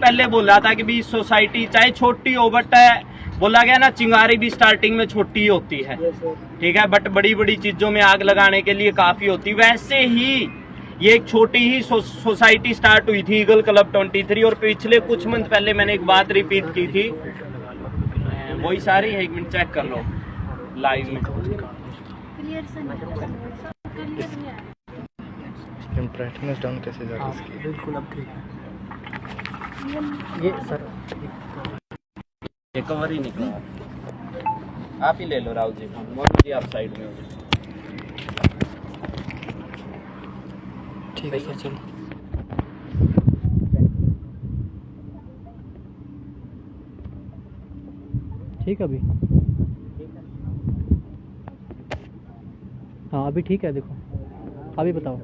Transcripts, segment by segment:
पहले बोला था कि भी सोसाइटी चाहे छोटी हो बट बोला गया ना चिंगारी भी स्टार्टिंग में छोटी होती है, ठीक है, बट बड़ी बड़ी चीजों में आग लगाने के लिए काफी होती। वैसे ही ये एक छोटी ही सोसाइटी स्टार्ट हुई थी ईगल क्लब 23 और पिछले कुछ मंथ पहले मैंने एक बात रिपीट की थी, वही सारी है, 1 मिनट चेक कर लो लाइव में। ब्राइटनेस डाउन कैसे जा रही है इसकी? बिल्कुल अब ठीक है। ये सर ये कवर ही निकला, आप ही ले लो राहुल जी, मोहन जी आप साइड में हो जाओ। ठीक है सर, चलो ठीक है अभी, हाँ अभी ठीक है। देखो अभी बताओ,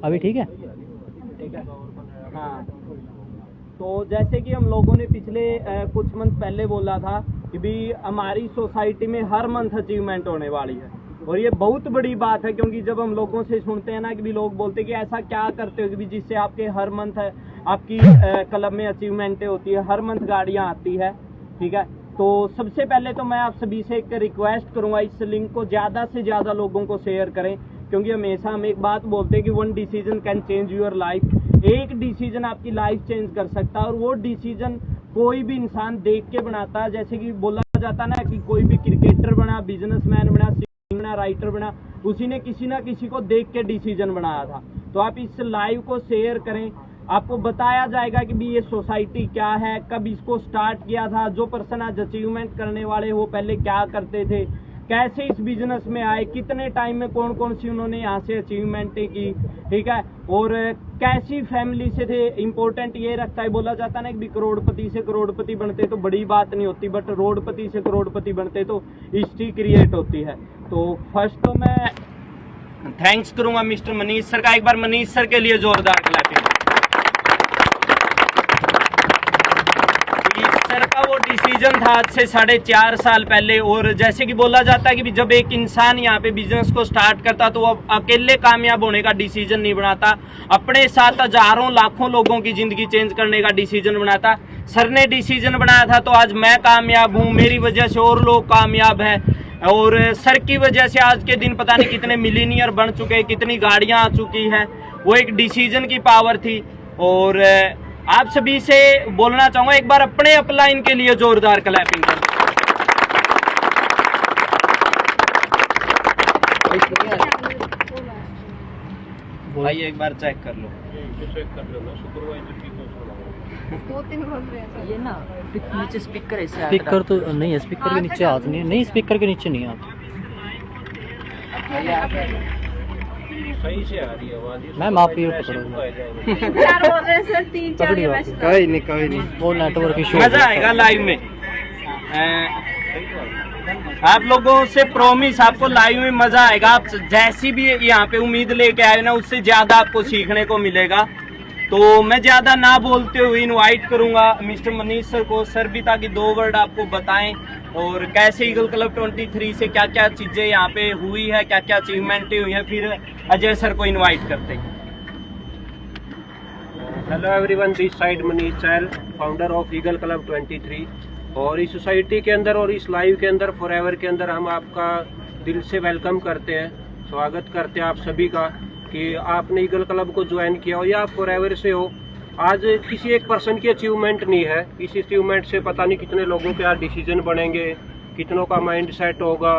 अभी ठीक है। हाँ, तो जैसे कि हम लोगों ने पिछले कुछ मंथ पहले बोला था कि भी हमारी सोसाइटी में हर मंथ अचीवमेंट होने वाली है, और ये बहुत बड़ी बात है, क्योंकि जब हम लोगों से सुनते हैं ना कि भी लोग बोलते हैं कि ऐसा क्या करते हो कि भी जिससे आपके हर मंथ आपकी क्लब में अचीवमेंटें होती है, हर मंथ गाड़ियाँ आती है, ठीक है। तो सबसे पहले तो मैं आप सभी से एक रिक्वेस्ट करूँगा, इस लिंक को ज़्यादा से ज़्यादा लोगों को शेयर करें, क्योंकि हमेशा हम एक बात बोलते हैं कि 1 decision can change your life. एक डिसीजन आपकी लाइफ चेंज कर सकता है, और वो डिसीजन कोई भी इंसान देख के बनाता है। जैसे कि बोला जाता ना कि कोई भी क्रिकेटर बना, बिजनेसमैन बना, बना, राइटर बना, उसी ने किसी ना किसी को देख के डिसीजन बनाया था। तो आप इस लाइव को शेयर करें, आपको बताया जाएगा कि भी ये सोसाइटी क्या है, कब इसको स्टार्ट किया था, जो पर्सन आज अचीवमेंट करने वाले वो पहले क्या करते थे, कैसे इस बिजनेस में आए, कितने टाइम में कौन कौन सी उन्होंने यहाँ से अचीवमेंटें की, ठीक है, और कैसी फैमिली से थे। इम्पोर्टेंट ये रखता है, बोला जाता है ना कि करोड़पति से करोड़पति बनते तो बड़ी बात नहीं होती, बट रोडपति से करोड़पति बनते तो हिस्ट्री क्रिएट होती है। तो फर्स्ट तो मैं थैंक्स करूंगा मिस्टर मनीष सर का, एक बार मनीष सर के लिए जोरदार क्लैपिंग। सर का वो डिसीजन था आज से 4.5 साल पहले, और जैसे कि बोला जाता है कि जब एक इंसान यहाँ पे बिजनेस को स्टार्ट करता तो वो अकेले कामयाब होने का डिसीजन नहीं बनाता, अपने साथ हजारों लाखों लोगों की जिंदगी चेंज करने का डिसीजन बनाता। सर ने डिसीजन बनाया था तो आज मैं कामयाब हूँ, मेरी वजह से और लोग कामयाब है, और सर की वजह से आज के दिन पता नहीं कितने मिलीनियर बन चुके हैं, कितनी गाड़ियाँ आ चुकी हैं। वो एक डिसीजन की पावर थी। और आप सभी से बोलना चाहूंगा, एक बार अपने अपलाइन के लिए जोरदार क्लैपिंग करें। आइए एक बार चेक कर लो, ये ना नीचे स्पीकर है, स्पीकर तो नहीं है, स्पीकर के नीचे हाथ नहीं है, नहीं स्पीकर के नीचे नहीं हाथ। सही से आ रही है आवाज। मैम आप ये पकड़ो, कोई नहीं वो नेटवर्क इशू। मजा आएगा लाइव में। आप लोगों से प्रॉमिस, आपको लाइव में मजा आएगा। आप जैसी भी यहाँ पे उम्मीद लेके आए ना, उससे ज्यादा आपको सीखने को मिलेगा। तो मैं ज्यादा ना बोलते हुए इनवाइट करूंगा मिस्टर मनीष सर को। सर भी ताकि 2 वर्ड आपको बताएं और कैसे ईगल क्लब 23 से क्या क्या चीजें यहाँ पे हुई है, क्या क्या अचीवमेंटें हुई है। फिर अजय सर को इनवाइट करते हैं। Hello everyone, this side Manish Chahal, founder of eagle club 23। और इस सोसाइटी के अंदर और इस लाइव के अंदर, फॉरएवर के अंदर हम आपका दिल से वेलकम करते हैं, स्वागत करते हैं आप सभी का कि आपने ईगल क्लब को ज्वाइन किया हो या फॉरएवर से हो। आज किसी एक पर्सन की अचीवमेंट नहीं है, इस अचीवमेंट से पता नहीं कितने लोगों के आज डिसीजन बनेंगे, कितनों का माइंड सेट होगा,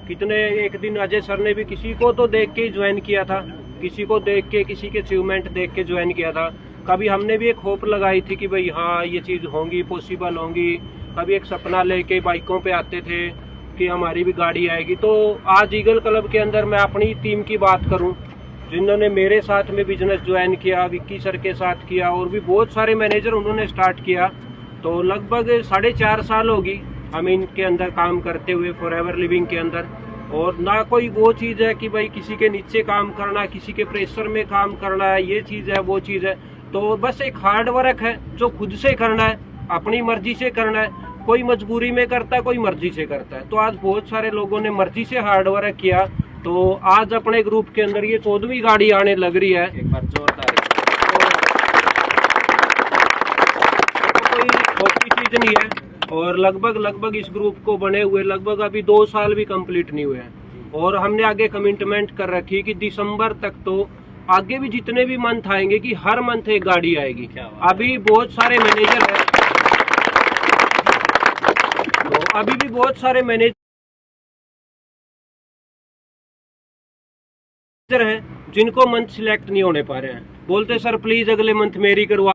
कितने। एक दिन अजय सर ने भी किसी को तो देख के ही ज्वाइन किया था, किसी को देख के, किसी के अचीवमेंट देख के ज्वाइन किया था। कभी हमने भी एक होप लगाई थी कि भाई हाँ ये चीज़ होंगी, पॉसिबल होंगी। कभी एक सपना लेके बाइकों पे आते थे कि हमारी भी गाड़ी आएगी। तो आज ईगल क्लब के अंदर मैं अपनी टीम की बात करूं, जिन्होंने मेरे साथ में बिजनेस ज्वाइन किया, विक्की सर के साथ किया, और भी बहुत सारे मैनेजर उन्होंने स्टार्ट किया। तो लगभग 4.5 साल होगी हम इनके अंदर काम करते हुए, फॉरएवर लिविंग के अंदर। और ना कोई वो चीज़ है कि भाई किसी के नीचे काम करना, किसी के प्रेशर में काम करना है, ये चीज़ है वो चीज़ है। तो बस एक हार्ड वर्क है जो खुद से करना है, अपनी मर्जी से करना है। कोई मजबूरी में करता है, कोई मर्जी से करता है। तो आज बहुत सारे लोगों ने मर्जी से हार्ड वर्क किया। तो आज अपने ग्रुप के अंदर ये 14वीं गाड़ी आने लग रही है। एक बार जोरदार। चीज नहीं है। और लगभग इस ग्रुप को बने हुए लगभग अभी 2 साल भी कंप्लीट नहीं हुए हैं। और हमने आगे कमिटमेंट कर रखी कि दिसंबर तक तो आगे भी जितने भी मंथ आएंगे कि हर मंथ एक गाड़ी आएगी। अभी बहुत सारे मैनेजर हैं, तो अभी भी बहुत सारे मैनेजर हैं जिनको मंथ सिलेक्ट नहीं होने पा रहे हैं। बोलते सर प्लीज अगले मंथ मेरी करवा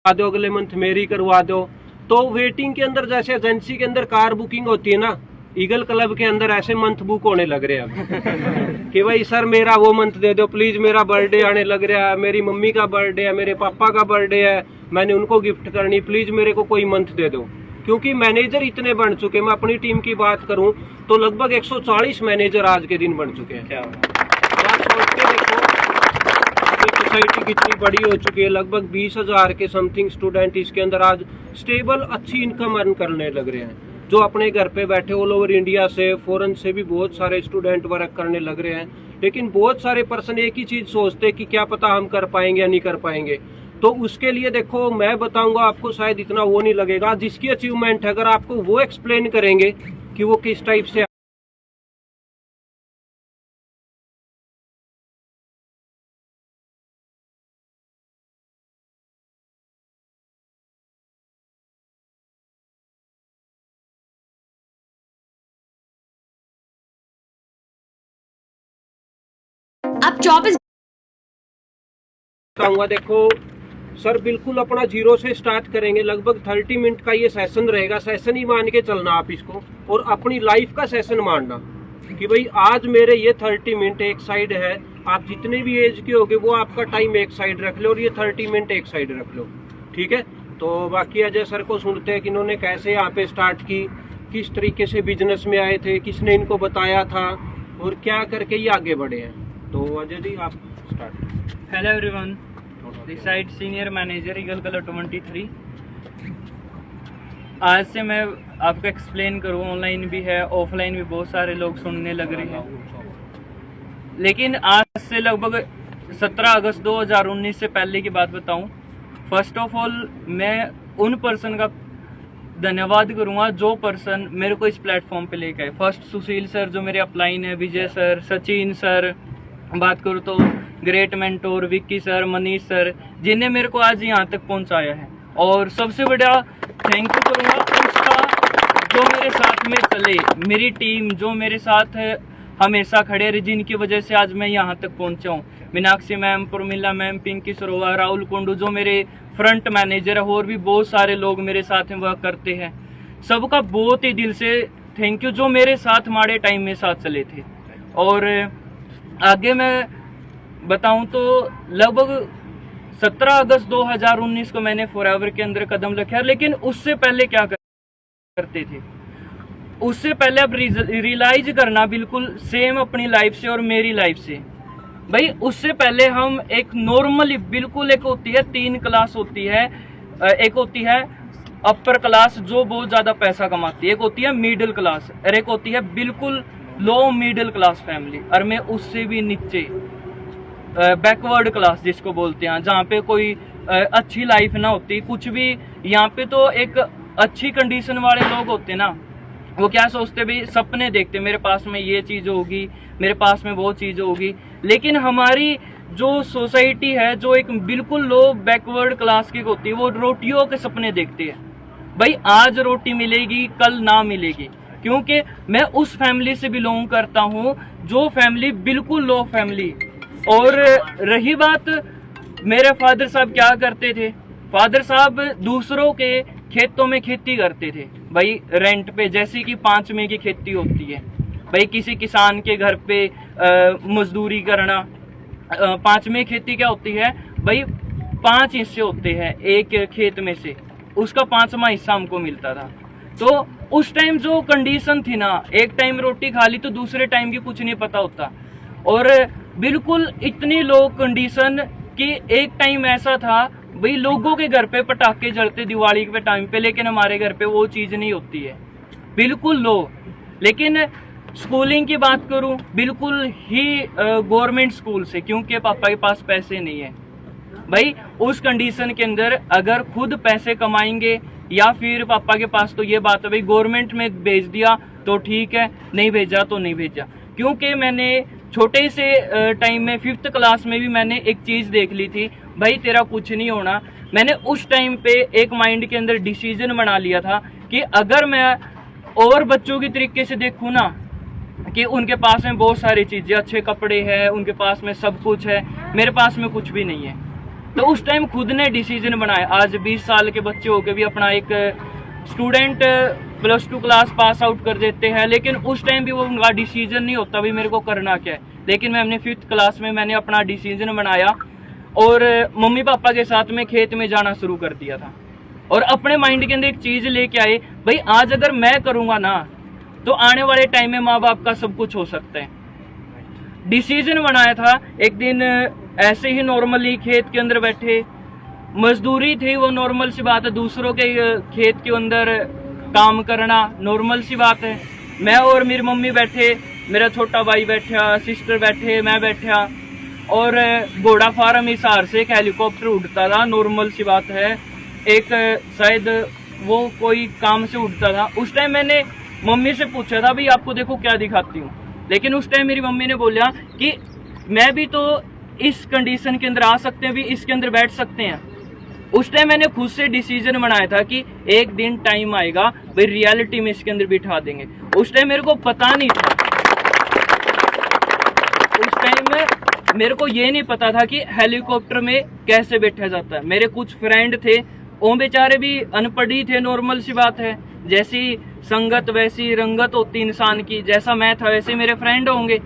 दो, अगले मंथ मेरी करवा दो। तो वेटिंग के अंदर जैसे एजेंसी के अंदर कार बुकिंग होती है ना, ईगल क्लब के अंदर ऐसे मंथ बुक होने लग रहे हैं अब कि भाई सर मेरा वो मंथ दे दो प्लीज, मेरा बर्थडे आने लग रहा है, मेरी मम्मी का बर्थडे है, मेरे पापा का बर्थडे है, मैंने उनको गिफ्ट करनी, प्लीज मेरे को कोई मंथ दे दो। क्योंकि मैनेजर इतने बन चुके, मैं अपनी टीम की बात करूं तो लगभग 140 मैनेजर आज के दिन बन चुके हैं। आप सोच के देखो सोसाइटी कितनी बड़ी हो चुकी है। लगभग 20,000 के समथिंग स्टूडेंट इसके अंदर आज स्टेबल अच्छी इनकम अर्न करने लग रहे हैं, जो अपने घर पे बैठे ऑल ओवर इंडिया से, फॉरेन से भी बहुत सारे स्टूडेंट वर्क करने लग रहे हैं। लेकिन बहुत सारे पर्सन एक ही चीज सोचते हैं कि क्या पता हम कर पाएंगे या नहीं कर पाएंगे। तो उसके लिए देखो मैं बताऊंगा आपको, शायद इतना वो नहीं लगेगा। जिसकी अचीवमेंट है अगर आपको वो एक्सप्लेन करेंगे कि वो किस टाइप से आप 24 बताऊंगा। देखो सर बिल्कुल अपना जीरो से स्टार्ट करेंगे। लगभग 30 मिनट का ये सेशन रहेगा। सेशन ही मान के चलना आप इसको, और अपनी लाइफ का सेशन मानना कि भाई आज मेरे ये 30 मिनट एक साइड है। आप जितने भी एज के होगे वो आपका टाइम एक साइड रख लो और ये 30 मिनट एक साइड रख लो, ठीक है। तो बाकी अजय सर को सुनते हैं कि इन्होंने कैसे यहाँ पे स्टार्ट की, किस तरीके से बिजनेस में आए थे, किसने इनको बताया था और क्या करके ये आगे बढ़े हैं। तो अजय जी आप start. Hello everyone, this side senior manager eagle club 23। आज से मैं आपको एक्सप्लेन करूँ, ऑनलाइन भी है ऑफलाइन भी बहुत सारे लोग सुनने लग रहे हैं। लेकिन आज से लगभग 17 अगस्त 2019 से पहले की बात बताऊं। फर्स्ट ऑफ ऑल मैं उन पर्सन का धन्यवाद करूंगा जो पर्सन मेरे को इस प्लेटफॉर्म पे लेके आए। फर्स्ट सुशील सर जो मेरे अपलाइन है, विजय सर, सचिन सर, बात करूँ तो great mentor Vicky sir, Manish sir, जिन्हें मेरे को आज यहाँ तक पहुँचाया है। और सबसे बड़ा थैंक यू करूँगा उसका जो मेरे साथ में चले, मेरी टीम जो मेरे साथ है हमेशा खड़े रहे, जिनकी वजह से आज मैं यहाँ तक पहुँचा हूँ। मीनाक्षी मैम, पुरमिला मैम, पिंकी सरोवर, राहुल कुंडू जो मेरे फ्रंट मैनेजर है, और भी बहुत सारे लोग मेरे साथ में वर्क करते हैं। सबका बहुत ही दिल से थैंक यू जो मेरे साथ हमारे टाइम में साथ चले थे। और आगे मैं बताऊं तो लगभग 17 अगस्त 2019 को मैंने फॉरएवर के अंदर कदम रखा। लेकिन उससे पहले क्या करते थे, उससे पहले अब रियलाइज करना बिल्कुल सेम अपनी लाइफ से और मेरी लाइफ से। भाई उससे पहले हम एक नॉर्मली बिल्कुल, एक होती है 3 क्लास होती है, एक होती है अपर क्लास जो बहुत ज्यादा पैसा कमाती है, एक होती है मिडिल क्लास और एक होती है बिल्कुल लो मिडिल क्लास फैमिली, और मैं उससे भी नीचे बैकवर्ड क्लास जिसको बोलते हैं, जहाँ पे कोई अच्छी लाइफ ना होती कुछ भी। यहाँ पे तो एक अच्छी कंडीशन वाले लोग होते ना, वो क्या सोचते भाई सपने देखते मेरे पास में ये चीज़ होगी, मेरे पास में वो चीज़ होगी। लेकिन हमारी जो सोसाइटी है जो एक बिल्कुल लो बैकवर्ड क्लास की होती है, वो रोटियों के सपने देखते हैं। भाई आज रोटी मिलेगी कल ना मिलेगी, क्योंकि मैं उस फैमिली से बिलोंग करता हूँ जो फैमिली बिल्कुल लो फैमिली। और रही बात मेरे फादर साहब क्या करते थे, फादर साहब दूसरों के खेतों में खेती करते थे भाई रेंट पे, जैसे कि 5 में की खेती होती है भाई किसी किसान के घर पे मजदूरी करना। 5 में खेती क्या होती है भाई, 5 हिस्से होते हैं एक खेत में से, उसका 5वां हिस्सा हमको मिलता था। तो उस टाइम जो कंडीशन थी ना, एक टाइम रोटी खा ली तो दूसरे टाइम की कुछ नहीं पता होता। और बिल्कुल इतनी लो कंडीशन कि एक टाइम ऐसा था भाई लोगों के घर पे पटाखे जलते दिवाली के टाइम पे, लेकिन हमारे घर पे वो चीज़ नहीं होती है, बिल्कुल लो। लेकिन स्कूलिंग की बात करूं बिल्कुल ही गवर्नमेंट स्कूल से, क्योंकि पापा के पास पैसे नहीं है। भाई उस कंडीशन के अंदर अगर खुद पैसे कमाएंगे या फिर पापा के पास, तो ये बात है भाई गवर्नमेंट में भेज दिया तो ठीक है, नहीं भेजा तो नहीं भेजा। क्योंकि मैंने छोटे से टाइम में 5th क्लास में भी मैंने एक चीज़ देख ली थी, भाई तेरा कुछ नहीं होना। मैंने उस टाइम पे एक माइंड के अंदर डिसीजन बना लिया था कि अगर मैं और बच्चों की तरीके से देखूँ ना कि उनके पास में बहुत सारी चीज़ें, अच्छे कपड़े हैं, उनके पास में सब कुछ है, मेरे पास में कुछ भी नहीं है, तो उस टाइम खुद ने डिसीजन बनाया। आज 20 साल के बच्चे होकर भी अपना एक स्टूडेंट +2 क्लास पास आउट कर देते हैं, लेकिन उस टाइम भी वो उनका डिसीजन नहीं होता भाई मेरे को करना क्या है। लेकिन मैं अपने 5th क्लास में मैंने अपना डिसीजन बनाया और मम्मी पापा के साथ में खेत में जाना शुरू कर दिया था और अपने माइंड के अंदर एक चीज़ लेके आए, भाई आज अगर मैं करूँगा ना तो आने वाले टाइम में माँ बाप का सब कुछ हो सकता है। डिसीजन बनाया था। एक दिन ऐसे ही नॉर्मली खेत के अंदर बैठे, मजदूरी थी, वो नॉर्मल सी बात है, दूसरों के खेत के अंदर काम करना नॉर्मल सी बात है। मैं और मेरी मम्मी बैठे, मेरा छोटा भाई बैठा, सिस्टर बैठे, मैं बैठा, और घोड़ा फार्म हिसार से एक हेलीकॉप्टर उड़ता था, नॉर्मल सी बात है, एक शायद वो कोई काम से उड़ता था। उस टाइम मैंने मम्मी से पूछा था भाई आपको देखो क्या दिखाती हूँ, लेकिन उस टाइम मेरी मम्मी ने बोला कि मैं भी तो इस कंडीशन के अंदर आ सकते हैं, भी इसके अंदर बैठ सकते हैं। उस टाइम मैंने खुद से डिसीजन बनाया था कि एक दिन टाइम आएगा भाई रियलिटी में इसके अंदर बिठा देंगे। उस टाइम मेरे को पता नहीं था, उस टाइम मेरे को ये नहीं पता था कि हेलीकॉप्टर में कैसे बैठा जाता है। मेरे कुछ फ्रेंड थे, वो बेचारे भी अनपढ़ ही थे, नॉर्मल सी बात है, जैसी संगत वैसी रंगत होती इंसान की, जैसा मैं था वैसे मेरे फ्रेंड होंगे।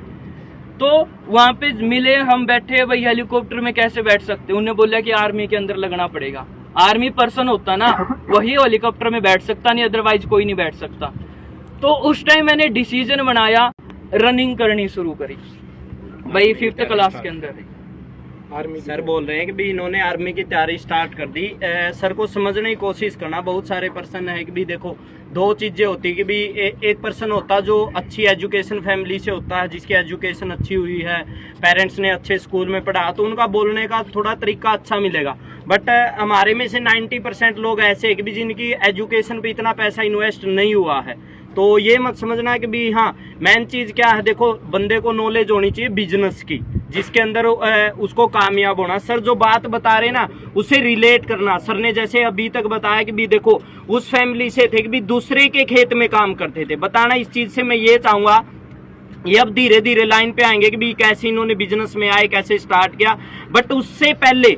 तो वहाँ पे मिले, हम बैठे, भाई हेलीकॉप्टर में कैसे बैठ सकते। उन्होंने बोला कि आर्मी के अंदर लगना पड़ेगा, आर्मी पर्सन होता ना वही हेलीकॉप्टर में बैठ सकता, नहीं अदरवाइज कोई नहीं बैठ सकता। तो उस टाइम मैंने डिसीजन बनाया, रनिंग करनी शुरू करी भाई 5th क्लास के अंदर। आर्मी सर बोल रहे हैं कि भी इन्होंने आर्मी की तैयारी स्टार्ट कर दी। सर को समझने की कोशिश करना। बहुत सारे पर्सन है कि भी देखो दो चीजें होती है कि भी एक पर्सन होता जो अच्छी एजुकेशन फैमिली से होता है, जिसकी एजुकेशन अच्छी हुई है, पेरेंट्स ने अच्छे स्कूल में पढ़ा, तो उनका बोलने का थोड़ा तरीका अच्छा मिलेगा। बट हमारे में से 90% लोग ऐसे है कि भी जिनकी एजुकेशन पे इतना पैसा इन्वेस्ट नहीं हुआ है। तो ये मत समझना कि भी हाँ मेन चीज क्या है, देखो बंदे को नॉलेज होनी चाहिए बिजनेस की, जिसके अंदर उसको कामयाब होना। सर जो बात बता रहे ना उसे रिलेट करना। सर ने जैसे अभी तक बताया कि भी देखो उस फैमिली से थे कि भी दूसरे के खेत में काम करते थे, बताना इस चीज से मैं ये चाहूंगा। ये अब धीरे धीरे लाइन पे आएंगे कि भी कैसे इन्होंने बिजनेस में आए, कैसे स्टार्ट किया। बट उससे पहले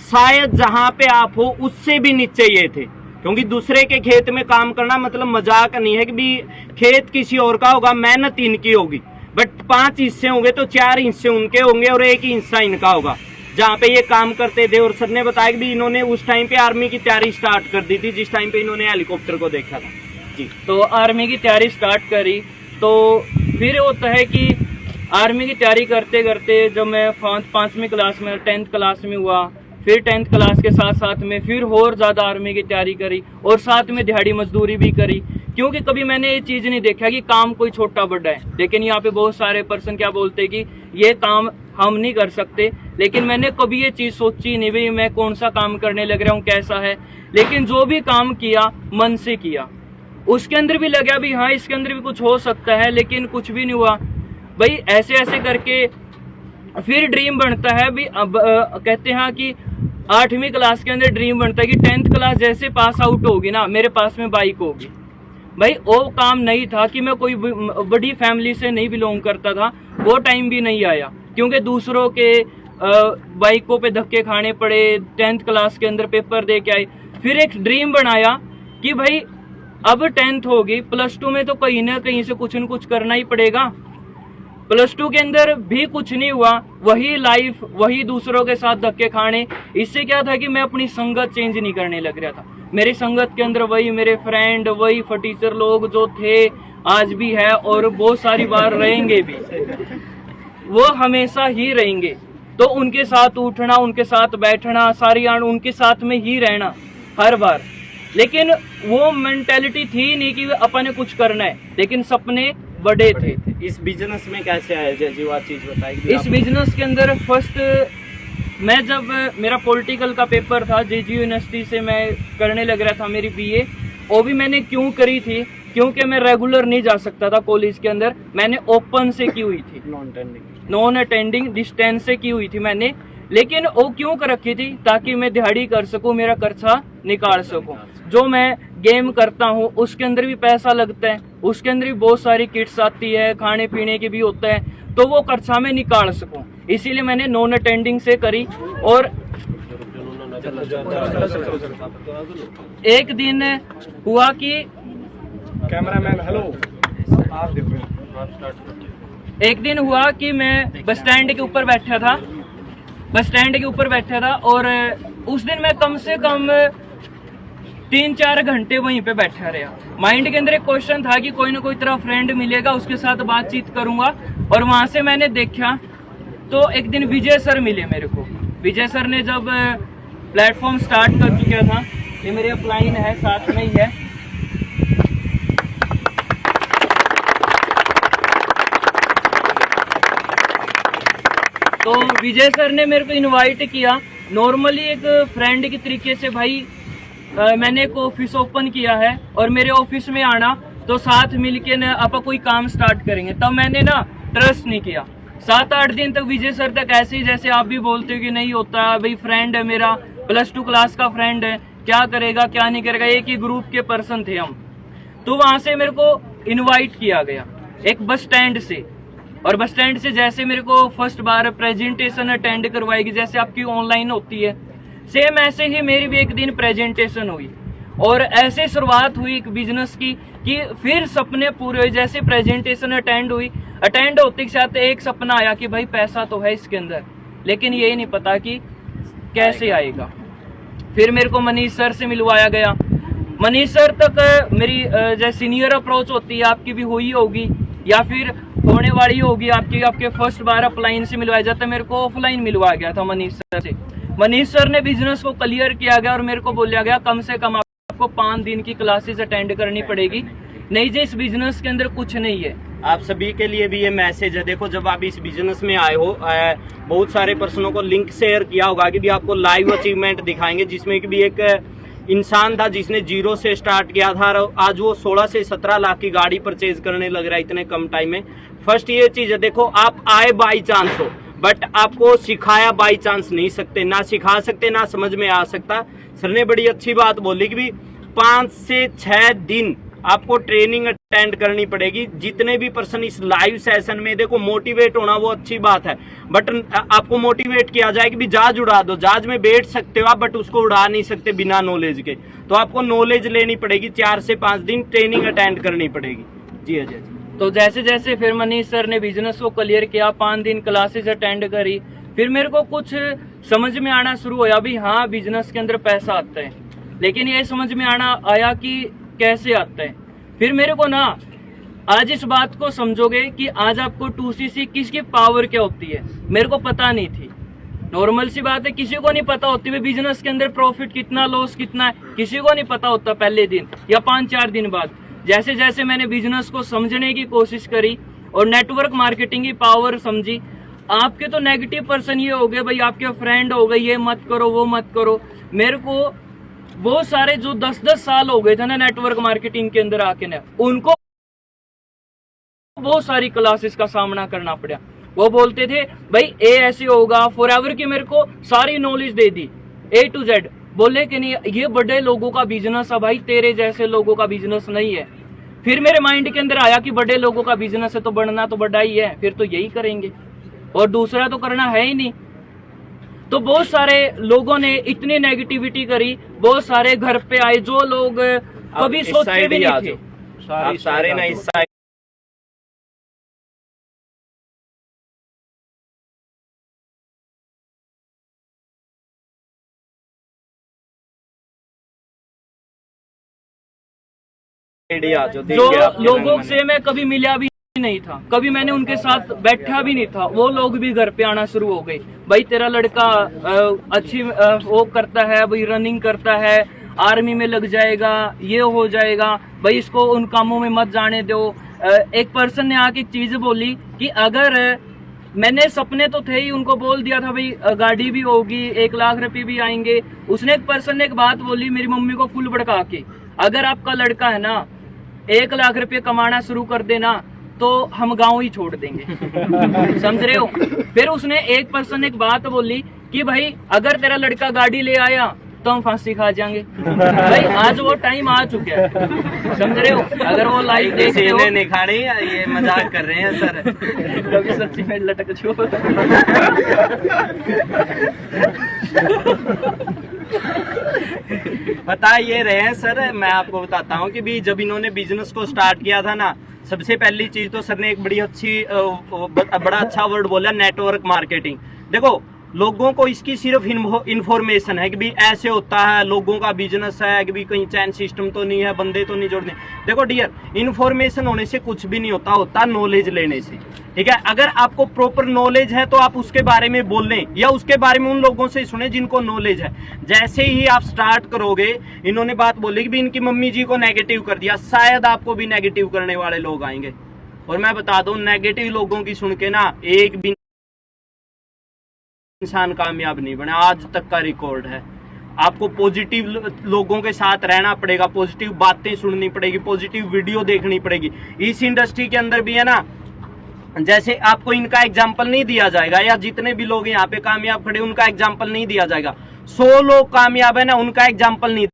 शायद जहां पे आप हो उससे भी नीचे ये थे, क्योंकि दूसरे के खेत में काम करना मतलब मजाक नहीं है कि भी खेत किसी और का होगा, मेहनत इनकी होगी, बट 5 हिस्से होंगे तो 4 हिस्से उनके होंगे और 1 ही हिस्सा इनका होगा जहाँ पे ये काम करते थे। और सर ने बताया कि भी इन्होंने उस टाइम पे आर्मी की तैयारी स्टार्ट कर दी थी, जिस टाइम पे इन्होंने हेलीकॉप्टर को देखा था जी। तो आर्मी की तैयारी स्टार्ट करी। तो फिर होता है कि आर्मी की तैयारी करते करते जब मैं 5वीं क्लास में 10th क्लास में हुआ, फिर 10th क्लास के साथ साथ में फिर और ज़्यादा आर्मी की तैयारी करी और साथ में दिहाड़ी मजदूरी भी करी, क्योंकि कभी मैंने ये चीज़ नहीं देखा कि काम कोई छोटा बड़ा है। लेकिन यहाँ पे बहुत सारे पर्सन क्या बोलते हैं कि ये काम हम नहीं कर सकते, लेकिन मैंने कभी ये चीज़ सोची नहीं भाई मैं कौन सा काम करने लग रहा हूँ, कैसा है। लेकिन जो भी काम किया मन से किया, उसके अंदर भी लगा भी हाँ इसके अंदर भी कुछ हो सकता है, लेकिन कुछ भी नहीं हुआ भाई। ऐसे ऐसे करके फिर ड्रीम बनता है भी। अब कहते हैं कि 8वीं क्लास के अंदर ड्रीम बनता है कि 10th क्लास जैसे पास आउट होगी ना मेरे पास में बाइक होगी। भाई वो काम नहीं था कि मैं कोई बड़ी फैमिली से नहीं बिलोंग करता था, वो टाइम भी नहीं आया, क्योंकि दूसरों के बाइकों पे धक्के खाने पड़े। 10th क्लास के अंदर पेपर दे के आए, फिर एक ड्रीम बनाया कि भाई अब 10th होगी, +2 में तो कहीं ना कहीं से कुछ न कुछ करना ही पड़ेगा। +2 के अंदर भी कुछ नहीं हुआ, वही लाइफ, वही दूसरों के साथ धक्के खाने। इससे क्या था कि मैं अपनी संगत चेंज नहीं करने लग रहा था। मेरी संगत के अंदर वही मेरे फ्रेंड, वही फटीचर लोग जो थे आज भी है और बहुत सारी बार रहेंगे भी, वो हमेशा ही रहेंगे। तो उनके साथ उठना, उनके साथ बैठना, सारी आड़ उनके साथ में ही रहना हर बार। लेकिन वो मेंटेलिटी थी नहीं कि अपन ने कुछ करना है, लेकिन सपने बड़े थे। इस बिजनेस में कैसे आए जी, वो चीज बताइए। इस बिजनेस के अंदर फर्स्ट मैं जब मेरा पॉलिटिकल का पेपर था JGU यूनिवर्सिटी से मैं करने लग रहा था मेरी BA, वो भी मैंने क्यों करी थी, क्योंकि मैं रेगुलर नहीं जा सकता था कॉलेज के अंदर। मैंने ओपन से की हुई थी, नॉन अटेंडिंग डिस्टेंस से की हुई थी मैंने। लेकिन वो क्यों कर रखी थी, ताकि मैं दिहाड़ी कर सकूं, मेरा खर्चा निकाल सकूं। जो मैं गेम करता हूं उसके अंदर भी पैसा लगता है, उसके अंदर भी बहुत सारी किट्स आती है, खाने पीने के भी होता है, तो वो खर्चा मैं निकाल सकूं, इसीलिए मैंने नॉन अटेंडिंग से करी। और एक दिन हुआ कि एक दिन हुआ कि मैं बस स्टैंड के ऊपर बैठा था और उस दिन मैं कम से कम 3-4 घंटे वहीं पे बैठा रहा। माइंड के अंदर एक क्वेश्चन था कि कोई ना कोई तरह फ्रेंड मिलेगा, उसके साथ बातचीत करूंगा। और वहां से मैंने देखा तो एक दिन विजय सर मिले मेरे को। विजय सर ने जब प्लेटफॉर्म स्टार्ट कर चुका था, ये मेरे अपलाइन है, साथ में ही है, तो विजय सर ने मेरे को इनवाइट किया नॉर्मली एक फ्रेंड की तरीके से। भाई मैंने एक ऑफिस ओपन किया है और मेरे ऑफिस में आना, तो साथ मिलके ना आप कोई काम स्टार्ट करेंगे। तब मैंने ना ट्रस्ट नहीं किया। 7-8 दिन तक विजय सर तक ऐसे ही, जैसे आप भी बोलते हो कि नहीं होता भाई, फ्रेंड है मेरा, +2 क्लास का फ्रेंड है, क्या करेगा क्या नहीं करेगा, एक ही ग्रुप के पर्सन थे हम। तो वहां से मेरे को इनवाइट किया गया एक बस स्टैंड से, और बस स्टैंड से जैसे मेरे को फर्स्ट बार प्रेजेंटेशन अटेंड करवाएगी, जैसे आपकी ऑनलाइन होती है, सेम ऐसे ही मेरी भी एक दिन प्रेजेंटेशन हुई। और ऐसे शुरुआत हुई एक बिजनेस की कि फिर सपने पूरे हुए। जैसे प्रेजेंटेशन अटेंड होते के साथ एक सपना आया कि भाई पैसा तो है इसके अंदर, लेकिन ये नहीं पता कि कैसे आएगा। फिर मेरे को मनीष सर से मिलवाया गया। मनीष सर तक मेरी जैसे सीनियर अप्रोच होती है, आपकी भी हुई होगी या फिर होने वाली होगी आपकी, आपके फर्स्ट बार अपलाइन से मिलवाया जाता है। मेरे को ऑफलाइन मिलवाया गया था मनीष सर से। मनीष सर ने बिजनेस को क्लियर किया गया और मेरे को बोला गया कम से कम आपको 5 दिन की क्लासेस अटेंड करनी पड़ेगी, नहीं जी इस बिजनेस के अंदर कुछ नहीं है। आप सभी के लिए भी ये मैसेज है। देखो, जब आप इस बिजनेस में आए हो, बहुत सारे पर्सनों को लिंक शेयर किया होगा कि भी आपको लाइव अचीवमेंट दिखाएंगे, जिसमें कि भी एक इंसान था जिसने 0 से स्टार्ट किया था और आज वो 16 से 17 लाख की गाड़ी परचेज करने लग रहा है इतने कम टाइम में। फर्स्ट ये चीज है, देखो आप आए बाई चांस हो, बट आपको सिखाया बाई चांस नहीं सकते, ना सिखा सकते, ना समझ में आ सकता। सर ने बड़ी अच्छी बात बोली कि भी 5 से 6 दिन आपको ट्रेनिंग अटेंड करनी पड़ेगी। जितने भी पर्सन इस लाइव सेशन में, देखो मोटिवेट होना वो अच्छी बात है, बट आपको मोटिवेट किया जाए कि भी जहाज उड़ा दो। जहाज में बैठ सकते हो आप, बट उसको उड़ा नहीं सकते बिना नॉलेज के। तो आपको नॉलेज लेनी पड़ेगी, 4 से 5 दिन ट्रेनिंग अटेंड करनी पड़ेगी। जी अजय जी। तो जैसे जैसे फिर मनीष सर ने बिजनेस को क्लियर किया, 5 दिन क्लासेस अटेंड करी, फिर मेरे को कुछ समझ में आना शुरू होया भी हाँ बिजनेस के अंदर पैसा आता है। लेकिन ये समझ में आया कि कैसे आता है। फिर मेरे को ना आज इस बात को समझोगे कि आज आपको 2cc किसकी पावर क्या होती है, मेरे को पता नहीं थी। नॉर्मल सी बात है, किसी को नहीं पता होती है बिजनेस के अंदर प्रॉफिट कितना, लॉस कितना है, किसी को नहीं पता होता पहले दिन या 5-4 दिन बाद। जैसे जैसे मैंने बिजनेस को समझने की कोशिश करी और नेटवर्क मार्केटिंग की पावर समझी, आपके तो नेगेटिव पर्सन ये हो गए, भाई आपके फ्रेंड हो गए, ये मत करो वो मत करो। मेरे को बहुत सारे जो 10-10 साल हो गए थे ना नेटवर्क मार्केटिंग के अंदर आके ना, उनको बहुत सारी क्लासेस का सामना करना पड़ा। वो बोलते थे भाई ए ऐसे होगा, फॉरएवर की मेरे को सारी knowledge they the A to Z। बोले कि नहीं ये बड़े लोगों का बिजनेस है भाई, तेरे जैसे लोगों का बिजनेस नहीं है। फिर मेरे माइंड के अंदर आया कि बड़े लोगों का बिजनेस है तो बढ़ना तो बड़ा ही है, फिर तो यही करेंगे और दूसरा तो करना है ही नहीं। तो बहुत सारे लोगों ने इतनी नेगेटिविटी करी, बहुत सारे घर पे आए जो लोग कभी सोचे भी नहीं थे। आप सारे ना इस साइड जो लोगों से मैं कभी मिला भी नहीं था, कभी मैंने उनके साथ बैठा भी नहीं था, वो लोग भी घर पे आना शुरू हो गए। भाई तेरा लड़का अच्छी वो करता है, भाई रनिंग करता है, आर्मी में लग जाएगा, ये हो जाएगा, भाई इसको उन कामों में मत जाने दो। एक पर्सन ने आके एक चीज बोली कि अगर मैंने सपने तो थे ही, उनको बोल दिया था भाई गाड़ी भी होगी, 1 लाख रुपए भी आएंगे। उसने एक पर्सन ने एक बात बोली मेरी मम्मी को फुल भड़का के, अगर आपका लड़का है ना 1 लाख रुपए कमाना शुरू कर देना तो हम गांव ही छोड़ देंगे। समझ रहे हो? फिर उसने एक पर्सन एक बात बोली कि भाई अगर तेरा लड़का गाड़ी ले आया तो हम फांसी खा जाएंगे। भाई आज वो टाइम आ चुका है, समझ रहे हो? अगर वो लाइव देखते हो नहीं खानी, ये मजाक कर रहे हैं सर। कभी सच्ची में लटक छो। बता ये रहे हैं सर, मैं आपको बताता हूँ कि भी जब इन्होंने बिजनेस को स्टार्ट किया था ना, सबसे पहली चीज तो सर ने एक बड़ा अच्छा वर्ड बोला, नेटवर्क मार्केटिंग। देखो लोगों को इसकी सिर्फ इंफॉर्मेशन है कि भी ऐसे होता है, लोगों का बिजनेस है कि भी कहीं चैन सिस्टम तो नहीं है, बंदे तो नहीं जोड़ने। देखो डियर, इंफॉर्मेशन होने से कुछ भी नहीं होता, होता नॉलेज लेने से। ठीक है, अगर आपको प्रॉपर नॉलेज है तो आप उसके बारे में बोलें या उसके बारे में उन लोगों से सुने जिनको नॉलेज है। जैसे ही आप स्टार्ट करोगे, इन्होंने बात बोली कि भी इनकी मम्मी जी को नेगेटिव कर दिया, शायद आपको भी नेगेटिव करने वाले लोग आएंगे। और मैं बता दूं, नेगेटिव लोगों की सुन के ना एक भी इंसान कामयाब नहीं बना, आज तक का रिकॉर्ड है। आपको पॉजिटिव लोगों के साथ रहना पड़ेगा, पॉजिटिव बातें सुननी पड़ेगी, पॉजिटिव वीडियो देखनी पड़ेगी। इस इंडस्ट्री के अंदर भी है ना, जैसे आपको इनका एग्जाम्पल नहीं दिया जाएगा, या जितने भी लोग यहाँ पे कामयाब खड़े उनका एग्जाम्पल नहीं दिया जाएगा। 100 लोग कामयाब है ना, उनका एग्जाम्पल नहीं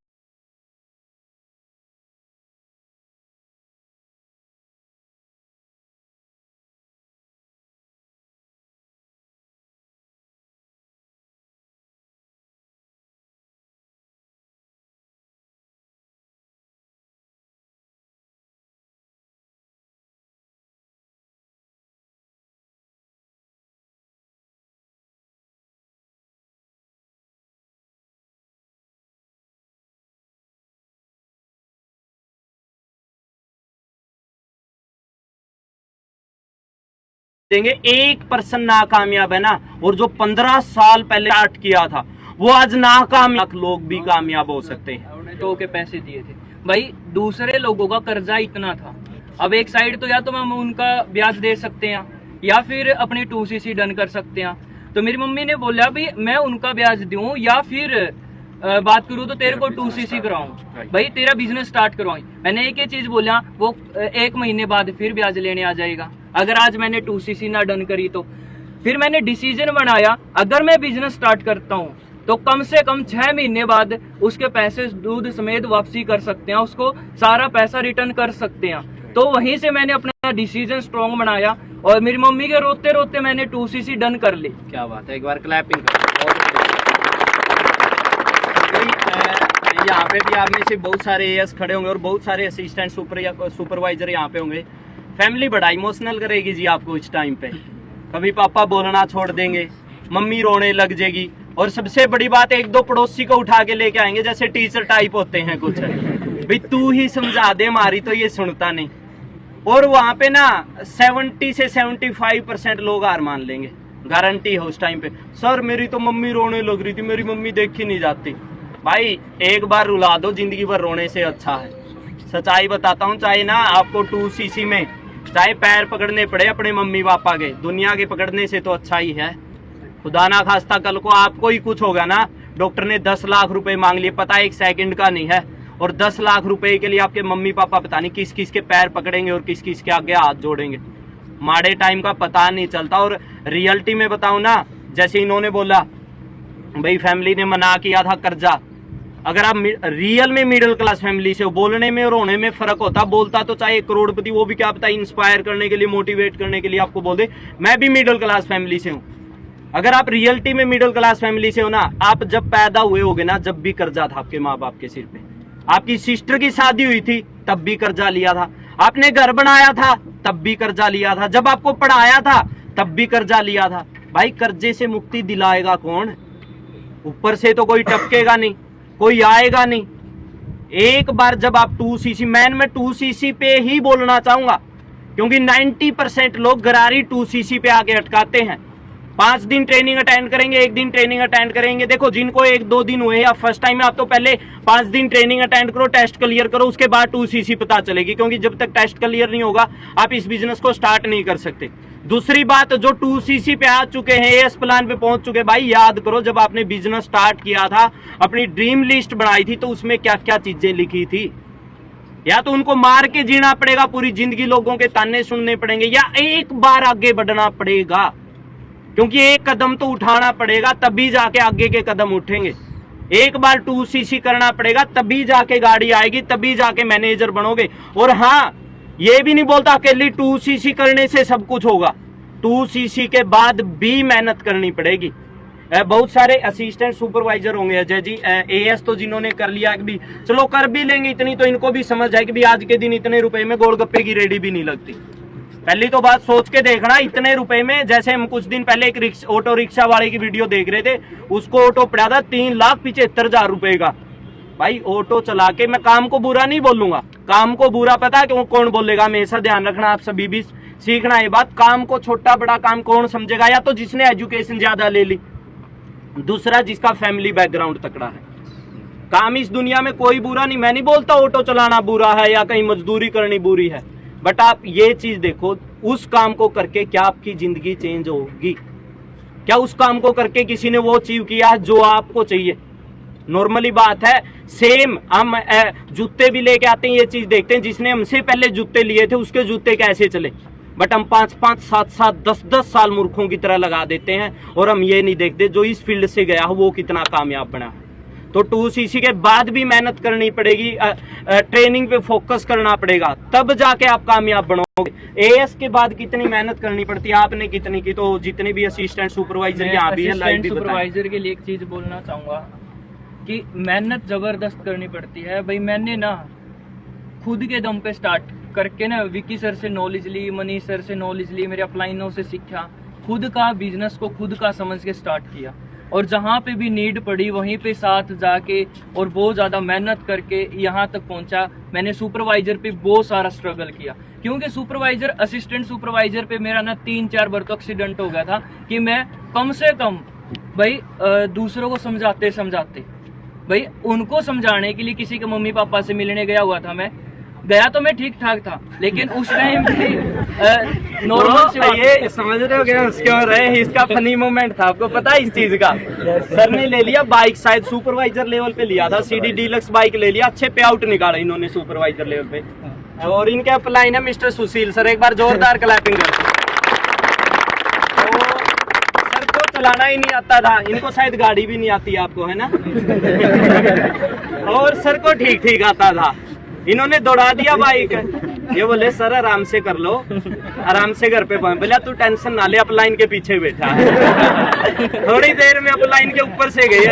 देंगे। 1% नाकामयाब है ना, और जो 15 साल पहले स्टार्ट किया था वो आज नाकामयाब लोग भी कामयाब हो सकते हैं। तो के पैसे दिए थे भाई, दूसरे लोगों का कर्जा इतना था। अब एक साइड तो या तो हम उनका ब्याज दे सकते हैं या फिर अपनी 2cc डन कर सकते हैं। तो मेरी मम्मी ने बोला भी मैं उनका ब्याज दूं या फिर बात करूं तो तेरे को 2cc कराऊं, भाई तेरा बिजनेस स्टार्ट करवाऊं। मैंने एक ही चीज बोला, वो 1 महीने बाद फिर ब्याज लेने आ जाएगा अगर आज मैंने 2cc ना डन करी तो। फिर मैंने डिसीजन बनाया, अगर मैं बिजनेस स्टार्ट करता हूं तो कम से कम 6 महीने बाद उसके पैसे दूध समेत वापसी कर सकते हैं, उसको सारा पैसा रिटर्न कर सकते हैं। तो वहीं से मैंने अपना डिसीजन स्ट्रॉन्ग बनाया और मेरी मम्मी के रोते रोते मैंने 2cc डन कर ली। क्या बात है, एक बार क्लैपिंग करो। यहाँ पे भी आप में से बहुत सारे एएस खड़े होंगे और बहुत सारे असिस्टेंट सुपरवाइजर यहाँ पे होंगे। फैमिली बड़ा इमोशनल करेगी जी आपको इस टाइम पे। कभी पापा बोलना छोड़ देंगे, मम्मी रोने लग जाएगी, और सबसे बड़ी बात 1-2 पड़ोसी को उठा के लेके आएंगे, जैसे टीचर टाइप होते हैं कुछ, भाई तू ही समझा दे हमारी, तो ये सुनता नहीं। और वहां पे ना 70 से 75% लोग हार मान लेंगे, गारंटी है उस टाइम पे। सर मेरी तो मम्मी रोने लग रही थी, मेरी मम्मी देखी नहीं जाती। भाई एक बार रुला दो, जिंदगी भर रोने से अच्छा है। सच्चाई बताता हूँ, चाहे ना आपको 2cc में चाहे पैर पकड़ने पड़े अपने मम्मी पापा के, दुनिया के पकड़ने से तो अच्छा ही है। खुदा ना खास्ता कल को आपको ही कुछ होगा ना, डॉक्टर ने 10 लाख रुपए मांग लिए, पता 1 सेकंड का नहीं है, और 10 लाख रुपए के लिए आपके मम्मी पापा पता नहीं किस किस के पैर पकड़ेंगे और किस किस के आगे हाथ जोड़ेंगे। माड़े टाइम का पता नहीं चलता। और रियलिटी में बताऊं ना, जैसे इन्होंने बोला भाई फैमिली ने मना किया था कर्जा, अगर आप रियल में मिडिल क्लास फैमिली से हो, बोलने में और होने में फर्क होता। बोलता तो चाहे करोड़पति, वो भी क्या पता इंस्पायर करने के लिए, मोटिवेट करने के लिए आपको बोल दे मैं भी मिडिल क्लास फैमिली से हूँ। अगर आप रियलिटी में मिडिल क्लास फैमिली से हो ना, आप जब पैदा हुए होगे ना, जब भी कर्जा था आपके माँ बाप के सिर पे। आपकी सिस्टर की शादी हुई थी तब भी कर्जा लिया था, आपने घर बनाया था तब भी कर्जा लिया था, जब आपको पढ़ाया था तब भी कर्जा लिया था। भाई कर्जे से मुक्ति दिलाएगा कौन? ऊपर से तो कोई टपकेगा नहीं, कोई आएगा नहीं। एक बार जब आप 2cc, मैं 2cc पे ही बोलना चाहूंगा, क्योंकि 90% लोग गरारी 2cc पे आके अटकाते हैं। 5 दिन ट्रेनिंग अटेंड करेंगे, 1 दिन ट्रेनिंग अटेंड करेंगे। देखो जिनको 1-2 दिन हुए या फर्स्ट टाइम है, आप तो पहले 5 दिन ट्रेनिंग अटेंड करो, टेस्ट क्लियर करो, उसके बाद 2cc पता चलेगी, क्योंकि जब तक टेस्ट क्लियर नहीं होगा आप इस बिजनेस को स्टार्ट नहीं कर सकते। दूसरी बात, जो 2cc पे आ चुके हैं, एएस प्लान पे पहुंच चुके, भाई याद करो जब आपने बिजनेस स्टार्ट किया था, अपनी ड्रीम लिस्ट बनाई थी, तो उसमें क्या क्या चीजें लिखी थी। या तो उनको मार के जीना पड़ेगा, पूरी जिंदगी लोगों के ताने सुनने पड़ेंगे, या एक बार आगे बढ़ना पड़ेगा, क्योंकि एक कदम तो उठाना पड़ेगा, तभी जाके आगे के कदम उठेंगे। एक बार 2cc करना पड़ेगा, तभी जाके गाड़ी आएगी, तभी जाके मैनेजर बनोगे। और हाँ, ये भी नहीं बोलता अकेली 2cc करने से सब कुछ होगा, 2cc के बाद भी मेहनत करनी पड़ेगी। बहुत सारे असिस्टेंट सुपरवाइजर होंगे अजय जी, एएस तो जिन्होंने कर लिया कि भी चलो कर भी लेंगे, इतनी तो इनको भी समझ है कि भी आज के दिन इतने रुपए में गोलगप्पे की रेडी भी नहीं लगती। पहली तो बात सोच के देखना, इतने रुपए में, जैसे हम कुछ दिन पहले एक ऑटो रिक्शा वाले की वीडियो देख रहे थे, उसको ऑटो पड़ा था 3,75,000 रुपए का। भाई ऑटो चला के, मैं काम को बुरा नहीं बोलूंगा, काम को बुरा पता है क्यों कौन बोलेगा, हमेशा ध्यान रखना, आप सभी भी सीखना ये बात, काम को छोटा बड़ा काम कौन समझेगा, या तो जिसने एजुकेशन ज्यादा ले ली, दूसरा जिसका फैमिली बैकग्राउंड तकड़ा है। काम इस दुनिया में कोई बुरा नहीं, मैं नहीं बोलता ऑटो चलाना बुरा है या कहीं मजदूरी करनी बुरी है, बट आप ये चीज देखो, उस काम को करके क्या आपकी जिंदगी चेंज होगी, क्या उस काम को करके किसी ने वो अचीव किया जो आपको चाहिए। नॉर्मली बात है, सेम हम जूते भी लेके आते हैं, ये चीज देखते हैं, जिसने हमसे पहले जूते लिए थे उसके जूते कैसे चले, बट हम 5-5, 7-7, 10-10 साल मूर्खों की तरह लगा देते हैं, और हम ये नहीं देखते जो इस फील्ड से गया हो वो कितना कामयाब बना है। तो 2cc के बाद भी मेहनत करनी पड़ेगी, ट्रेनिंग पे फोकस करना पड़ेगा, तब जाके आप कामयाब बनोगे। एएस के बाद कितनी मेहनत करनी पड़ती है, आपने कितनी की, तो जितने भी असिस्टेंट सुपरवाइजर यहाँ भी है, लाइव भी सुपरवाइजर के लिए एक चीज बोलना चाहूंगा कि मेहनत जबरदस्त करनी पड़ती है। भाई मैंने ना खुद के दम पे स्टार्ट करके ना, विकी सर से नॉलेज ली, मनीष सर से नॉलेज ली, मेरे अपलाइनों से सीखा, खुद का बिजनेस को खुद का समझ के स्टार्ट किया, और जहाँ पे भी नीड पड़ी वहीं पे साथ जाके और बहुत ज़्यादा मेहनत करके यहाँ तक पहुँचा। मैंने सुपरवाइजर पे बहुत सारा स्ट्रगल किया, क्योंकि सुपरवाइजर, असिस्टेंट सुपरवाइजर पे मेरा ना 3-4 बार तो एक्सीडेंट हो गया था कि मैं कम से कम भाई दूसरों को समझाते भाई उनको समझाने के लिए किसी के मम्मी पापा से मिलने गया हुआ था, मैं गया तो मैं ठीक ठाक था, लेकिन उस टाइम नॉर्मल से ये समझ रहे हो क्या क्यों रहे, इसका फनी मोमेंट था, आपको पता है इस चीज का। सर ने ले लिया बाइक, शायद सुपरवाइजर लेवल पे लिया था, CD डीलक्स बाइक ले लिया, अच्छे पे आउट निकाला इन्होंने सुपरवाइजर लेवल पे, और इनके अपलाइन है मिस्टर सुशील सर, एक बार जोरदार क्लैपिंग कर। सर को चलाना ही नहीं आता था, इनको शायद गाड़ी भी नहीं आती है, आपको है ना और सर को ठीक ठीक आता था, इन्होंने दौड़ा दिया बाइक। ये बोले सर आराम से कर लो, आराम से घर पे पहुंच, बोला तू टेंशन ना ले, अपलाइन के पीछे बैठा है। थोड़ी देर में अपलाइन के ऊपर से गई,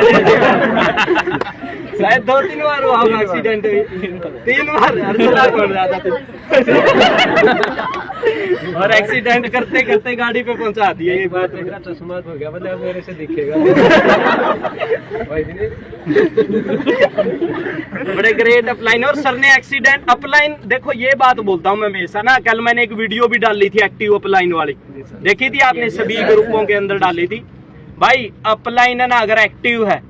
शायद 2-3 बार हुआ होगा एक्सीडेंट, 3 बार हर पड़ रहा था और एक्सीडेंट करते करते गाड़ी पे पहुंचा दिया। ये बात मेरा चश्मा हो गया, मतलब मेरे से दिखेगा। बड़े ग्रेट अपलाइन, और सर ने एक्सीडेंट अपलाइन, देखो ये बात बोलता हूँ मैं हमेशा ना, कल मैंने एक वीडियो भी डाली थी एक्टिव अपलाइन वाली, देखी थी आपने, सभी ग्रुपों के अंदर डाली थी। भाई अपलाइन है ना, अगर एक्टिव है,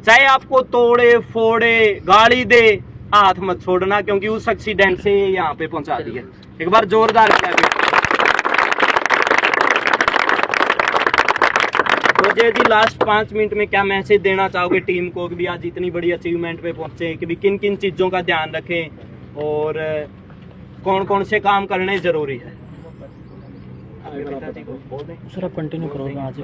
चाहे आपको तोड़े फोड़े गाड़ी दे, हाथ मत छोड़ना, क्योंकि उस एक्सीडेंट से यहाँ पे पहुंचा दिया। एक बार जोरदार तो जय जी, लास्ट 5 मिनट में क्या मैसेज देना चाहोगे टीम को कि भी आज इतनी बड़ी अचीवमेंट पे पहुंचे, कि भी किन किन चीजों का ध्यान रखें और कौन कौन से काम करने जरूरी है। सर आप कंटिन्यू करो, मैं आज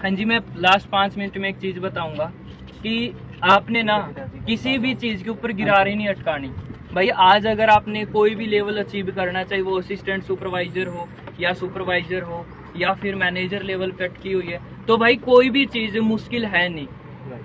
हाँ जी, मैं लास्ट 5 मिनट में एक चीज बताऊंगा कि आपने ना किसी भी चीज के ऊपर गिरारी नहीं अटकानी। भाई आज अगर आपने कोई भी लेवल अचीव करना, चाहे वो असिस्टेंट सुपरवाइजर हो या सुपरवाइजर हो या फिर मैनेजर लेवल पे अटकी हुई है, तो भाई कोई भी चीज मुश्किल है नहीं।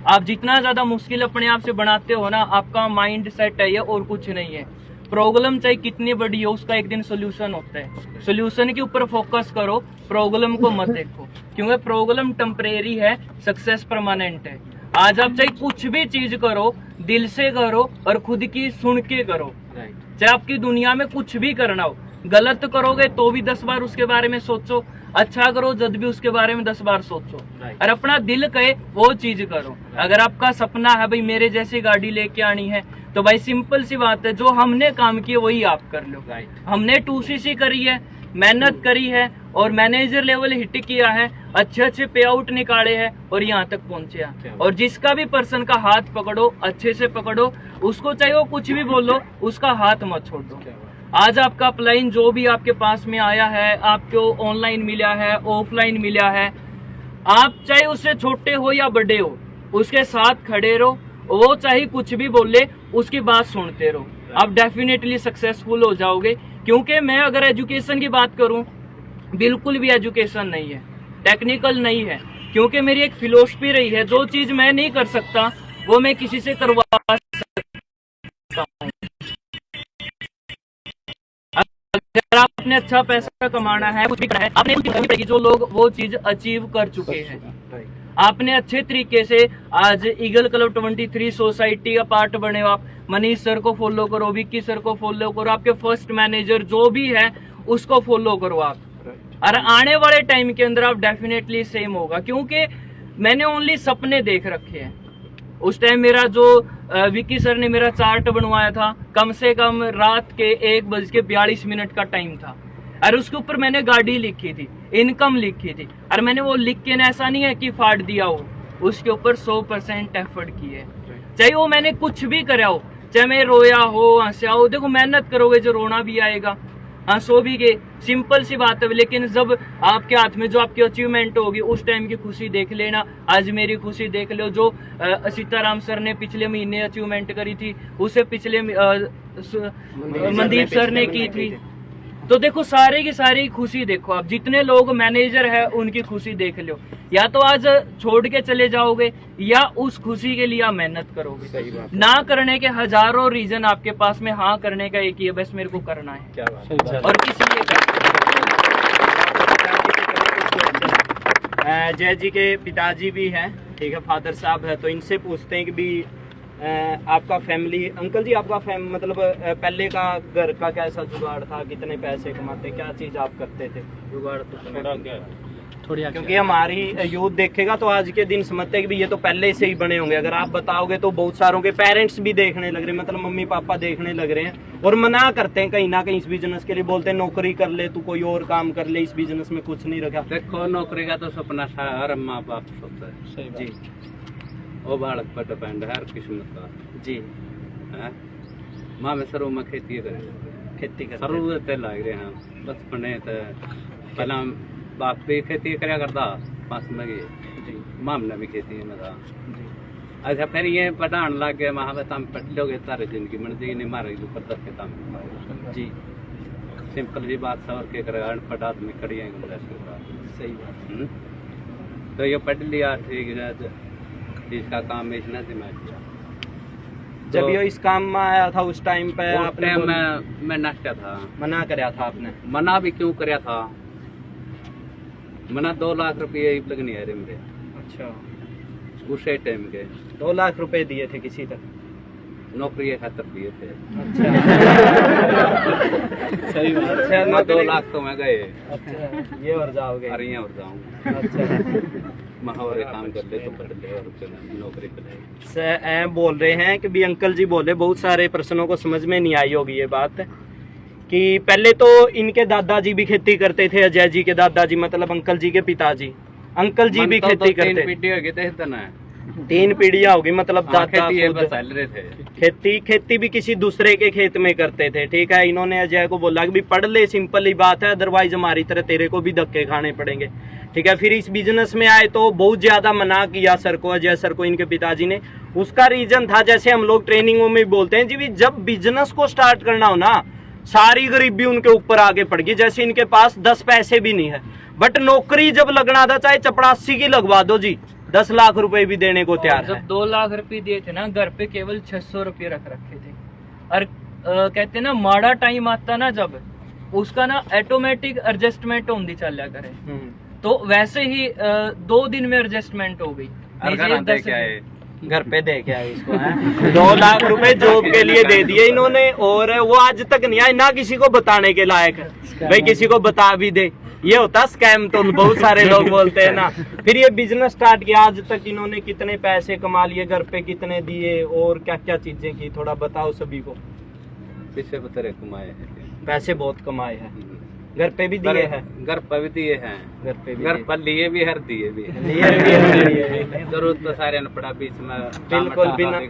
आप जितना ज्यादा मुश्किल अपने आप से बनाते हो ना, आपका माइंड सेट है ये, और कुछ नहीं है। प्रॉब्लम चाहे कितनी बड़ी हो, उसका एक दिन सोल्यूशन होता है। सोल्यूशन के ऊपर फोकस करो, प्रॉब्लम को मत देखो, क्योंकि प्रॉब्लम टेम्परेरी है, सक्सेस परमानेंट है। आज आप चाहे कुछ भी चीज करो, दिल से करो और खुद की सुन के करो। चाहे आपकी दुनिया में कुछ भी करना हो, गलत करोगे तो भी 10 बार उसके बारे में सोचो, अच्छा करो जब भी उसके बारे में 10 बार सोचो, और अपना दिल कहे वो चीज करो। अगर आपका सपना है भाई मेरे जैसी गाड़ी लेके आनी है, तो भाई सिंपल सी बात है, जो हमने काम किया वही आप कर लो। हमने 2cc करी है, मेहनत करी है और मैनेजर लेवल हिट किया है, अच्छे अच्छे पे आउट निकाले हैं और यहाँ तक पहुंचे हैं। और जिसका भी पर्सन का हाथ पकड़ो, अच्छे से पकड़ो उसको, चाहे वो कुछ भी बोलो, उसका हाथ मत छोड़ो। आज आपका अपलाइन जो भी आपके पास में आया है, आपको ऑनलाइन मिला है, ऑफलाइन मिला है, आप चाहे उससे छोटे हो या बड़े हो, उसके साथ खड़े रहो। वो चाहे कुछ भी बोले, उसकी बात सुनते रहो, आप डेफिनेटली सक्सेसफुल हो जाओगे। क्योंकि मैं अगर एजुकेशन की बात करूं, बिल्कुल भी एजुकेशन नहीं है, टेक्निकल नहीं है, क्योंकि मेरी एक फिलोसफी रही है, जो चीज मैं नहीं कर सकता वो मैं किसी से करवा सकता हूं। अगर आपने अच्छा पैसा कमाना है, कुछ भी करना है, आपने कुछ करनी पड़ेगी, जो लोग वो चीज अचीव कर चुके हैं। आपने अच्छे तरीके से आज ईगल क्लब 23 सोसाइटी का पार्ट बने हो, आप मनीष सर को फॉलो करो, विक्की सर को फॉलो करो, आपके फर्स्ट मैनेजर जो भी है उसको फॉलो करो आप, और आने वाले टाइम के अंदर आप डेफिनेटली सेम होगा। क्योंकि मैंने ओनली सपने देख रखे हैं। उस टाइम मेरा जो विक्की सर ने मेरा चार्ट बनवाया था, कम से कम रात के 1:42 का टाइम था, और उसके ऊपर मैंने गाड़ी लिखी थी, इनकम लिखी थी, और मैंने वो लिख के ऐसा नहीं है कि फाड़ दिया हो, उसके ऊपर 100% एफर्ट किए, चाहे वो मैंने कुछ भी करा हो, चाहे मैं रोया हो, हंसा हो। देखो मेहनत करोगे जो रोना भी आएगा, हंसो भी गए, सिंपल सी बात है। लेकिन जब आपके हाथ में जो आपकी अचीवमेंट होगी, उस टाइम की खुशी देख लेना। आज मेरी खुशी देख लो, जो सीताराम सर ने पिछले महीने अचीवमेंट करी थी, उसे पिछले मनदीप सर ने की थी। तो देखो सारे की सारी खुशी देखो, आप जितने लोग मैनेजर है उनकी खुशी देख लो। या तो आज छोड़ के चले जाओगे, या उस खुशी के लिए आप मेहनत करोगे। ना करने के हजारों रीजन आपके पास में, हाँ करने का एक ही है, बस मेरे को करना है। क्या बात है। और किसी जय जी के पिताजी भी हैं, ठीक है, फादर साहब है, तो इनसे पूछते हैं कि भी आपका फैमिली, अंकल जी आपका मतलब पहले का घर का कैसा जुगाड़ था, कितने पैसे कमाते, क्या चीज आप करते थे? जुगाड़ तो क्योंकि हमारी यूथ देखेगा तो आज के दिन समझते हैं कि ये तो पहले से ही बने होंगे। अगर आप बताओगे तो बहुत सारों के पेरेंट्स भी देखने लग रहे हैं, मतलब मम्मी पापा देखने लग रहे हैं और मना करते हैं कहीं ना कहीं इस बिजनेस के लिए, बोलते हैं नौकरी कर ले, तू कोई और काम कर ले, इस बिजनेस में कुछ नहीं रखा। देखो नौकरी का तो सपना था हर माँ बाप सोचता है। सही जी, वो बालक पर डिपेंड है हर किस्मत का जी। माँ में सरू में खेती करे, खेती कर सरू ते लग रहे हैं बचपने ते पहला बाप भी खेती करया करता, पास में गए माम ने भी खेती में था। अच्छा फिर ये पढ़ान लग गए, वहाँ पे तुम पढ़ लोगे तारे जिंदगी बन जाएगी, नहीं मारेगी ऊपर तक के तम जी। सिंपल जी बात है, और क्या करेगा, अनपढ़ आदमी खड़ी है सही बात। तो ये पढ़ लिया ठीक है, इसका काम इतना दिमाग। जब ये इस काम में आया था उस टाइम पे आपने मैं नष्टा था, मना कराया था आपने? मना भी क्यों कराया था, मना 2 लाख रुपये लगनी है मेरे। अच्छा, उसे टाइम के 2 लाख रुपए दिए थे किसी तक? नौकरी खातर दिए थे। सही बात है। 2 लाख तो मैं गए। अच्छा, ये और जाओगे? अरे यहाँ और जाऊँ। अच्छा, महावरे काम कर ले तो पढ़ ले और नौकरी पे बोल रहे हैं कि भी अंकल जी बोले, बहुत सारे प्रश्नों को समझ में नहीं आई होगी ये बात, कि पहले तो इनके दादाजी भी खेती करते थे, अजय जी के दादाजी मतलब अंकल जी के पिताजी, अंकल जी भी खेती करते। 3 पीढ़ी हो गई थे इतना, 3 पीढ़ियां होगी, मतलब दादा रहे थे। खेती भी किसी दूसरे के खेत में करते थे, ठीक है। इन्होंने अजय को बोला कि भी पढ़ ले, सिंपल ही बात है, अदरवाइज हमारी तरह तेरे को भी धक्के खाने पड़ेंगे, ठीक है। फिर इस बिजनेस में आए तो बहुत ज्यादा मना किया सर को, अजय सर को, इनके पिताजी ने। उसका रीजन था, जैसे हम लोग ट्रेनिंगों में बोलते हैं जी, भी जब बिजनेस को स्टार्ट करना हो ना, सारी गरीबी उनके ऊपर आगे पड़ गई। जैसे इनके पास 10 पैसे भी नहीं है, बट नौकरी जब लगना था, चाहे चपरासी की लगवा दो जी, 10 लाख रुपए भी देने को तैयार है। जब 2 लाख रुपए दिए थे ना, घर पे केवल 600 रुपये रख रखे थे। और कहते ना माड़ा टाइम आता ना जब, उसका ना ऑटोमेटिक एडजस्टमेंट होती चल करे। तो वैसे ही 2 दिन में एडजस्टमेंट हो गई। घर पे दे के आए इसको हैं। 2 लाख रुपए जॉब के लिए दे दिए इन्होंने, और वो आज तक नहीं आए ना किसी को बताने के लायक है, भाई किसी को बता भी दे। ये होता स्कैम, तो बहुत सारे लोग बोलते हैं ना। फिर ये बिजनेस स्टार्ट किया, आज तक इन्होंने कितने पैसे कमा लिए, घर पे कितने दिए और क्या क्या चीजें की, थोड़ा बताओ सभी को। पीछे बतरे कमाए हैं, पैसे बहुत कमाए हैं, घर पे भी दिए हैं, घर पर भी दिए हैं, घर पर लिए भी हर दिए भी जरूरत तो सारे ने पड़ा, बीच में बिल्कुल बिना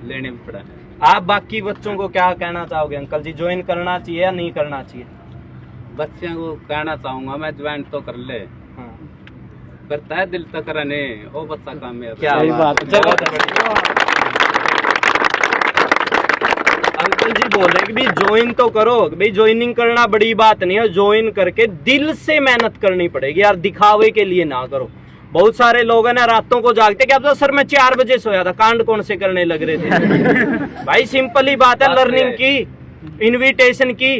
लेने भी पड़ा है। आप बाकी बच्चों को क्या कहना चाहोगे अंकल जी, ज्वाइन करना चाहिए या नहीं करना चाहिए? बच्चों को कहना चाहूंगा मैं, ज्वाइन तो कर ले, हाँ। करता है दिल तक रहने, वो बच्चा कामयाब। क्या बात, अंकल जी बोल रहे कि भाई ज्वाइन तो करो, भाई ज्वाइनिंग करना बड़ी बात नहीं है, ज्वाइन करके दिल से मेहनत करनी पड़ेगी यार, दिखावे के लिए ना करो। बहुत सारे लोग है ना रातों को जागते, क्या पता सर मैं 4 बजे सोया था, कांड कौन से करने लग रहे थे। भाई सिंपल ही बात है, लर्निंग की, इनविटेशन की,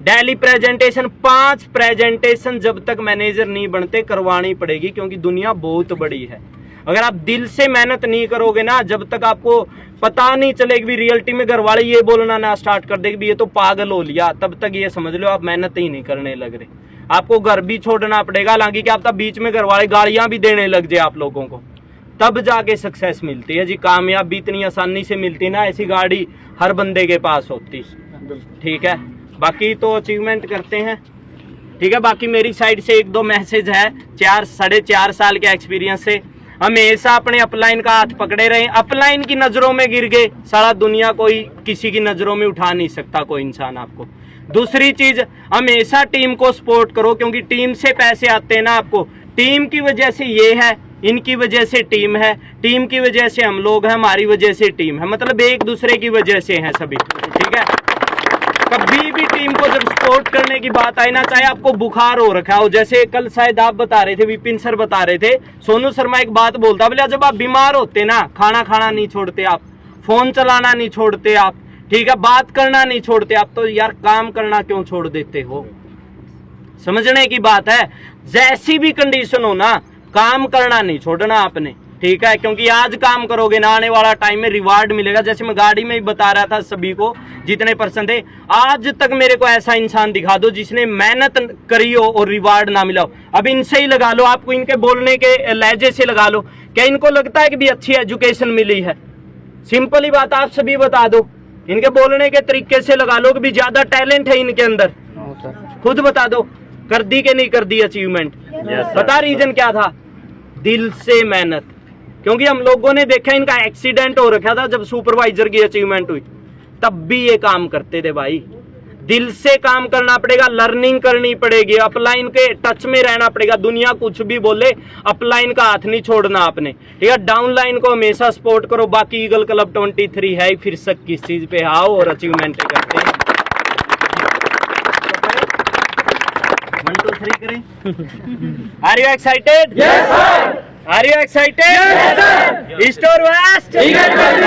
डेली प्रेजेंटेशन, 5 प्रेजेंटेशन जब तक मैनेजर नहीं बनते करवानी पड़ेगी, क्योंकि दुनिया बहुत बड़ी है। अगर आप दिल से मेहनत नहीं करोगे ना, जब तक आपको पता नहीं चलेगी भी रियलिटी में घर वाले ये बोलना ना स्टार्ट कर देगी भी ये तो पागल हो लिया, तब तक ये समझ लो आप मेहनत ही नहीं करने लग रहे। आपको घर भी छोड़ना पड़ेगा, हालांकि क्या आप बीच में घर वाले गालियां भी देने लग जाए आप लोगों को, तब जाके सक्सेस मिलती है जी। कामयाबी इतनी आसानी से मिलती ना, ऐसी गाड़ी हर बंदे के पास होती। ठीक है, बाकी तो अचीवमेंट करते हैं। ठीक है, बाकी मेरी साइड से 1-2 मैसेज है। 4-4.5 साल के एक्सपीरियंस से हमेशा अपने अपलाइन का हाथ पकड़े रहे। अपलाइन की नजरों में गिर गए, सारा दुनिया कोई किसी की नजरों में उठा नहीं सकता कोई इंसान आपको। दूसरी चीज, हमेशा टीम को सपोर्ट करो, क्योंकि टीम से पैसे आते हैं ना आपको। टीम की वजह से ये है, इनकी वजह से टीम है, टीम की वजह से हम लोग हैं, हमारी वजह से टीम है, मतलब एक दूसरे की वजह से हैं सभी। ठीक है, कभी भी टीम को जब सपोर्ट करने की बात आई ना, चाहे आपको बुखार हो रखा हो, जैसे कल शायद आप बता रहे थे, विपिन सर बता रहे थे, सोनू शर्मा एक बात बोलता, बोले जब आप बीमार होते ना, खाना खाना नहीं छोड़ते आप, फोन चलाना नहीं छोड़ते आप, ठीक है, बात करना नहीं छोड़ते आप, तो यार काम करना क्यों छोड़ देते हो? समझने की बात है। जैसी भी कंडीशन हो ना, काम करना नहीं छोड़ना आपने। ठीक है, क्योंकि आज काम करोगे ना, आने वाला टाइम में रिवार्ड मिलेगा। जैसे मैं गाड़ी में ही बता रहा था सभी को, जितने पर्सन थे, आज तक मेरे को ऐसा इंसान दिखा दो जिसने मेहनत करी हो और रिवार्ड ना मिला हो। अब इनसे ही लगा लो, आपको इनके बोलने के लहजे से लगा लो, क्या इनको लगता है कि भी अच्छी एजुकेशन मिली है? सिंपल ही बात आप सभी बता दो, इनके बोलने के तरीके से लगा लो कि भी ज्यादा टैलेंट है इनके अंदर। खुद बता दो, कर दी कि नहीं कर दी अचीवमेंट? पता रीजन क्या था? दिल से मेहनत। क्योंकि हम लोगों ने देखा इनका एक्सीडेंट हो रखा था जब सुपरवाइजर की अचीवमेंट हुई, तब भी ये काम करते थे भाई। दिल से काम करना पड़ेगा, लर्निंग करनी पड़ेगी, अपलाइन के टच में रहना पड़ेगा। दुनिया कुछ भी बोले, अपलाइन का हाथ नहीं छोड़ना आपने। ठीक है, डाउनलाइन को हमेशा सपोर्ट करो। बाकी ईगल क्लब 23 है, फिर शक किस चीज पे, आओ और अचीवमेंट करते हैं। 1 2 3 करें। Are you excited? Yes sir. Are you excited? Yes, sir. East or West? Eagle West.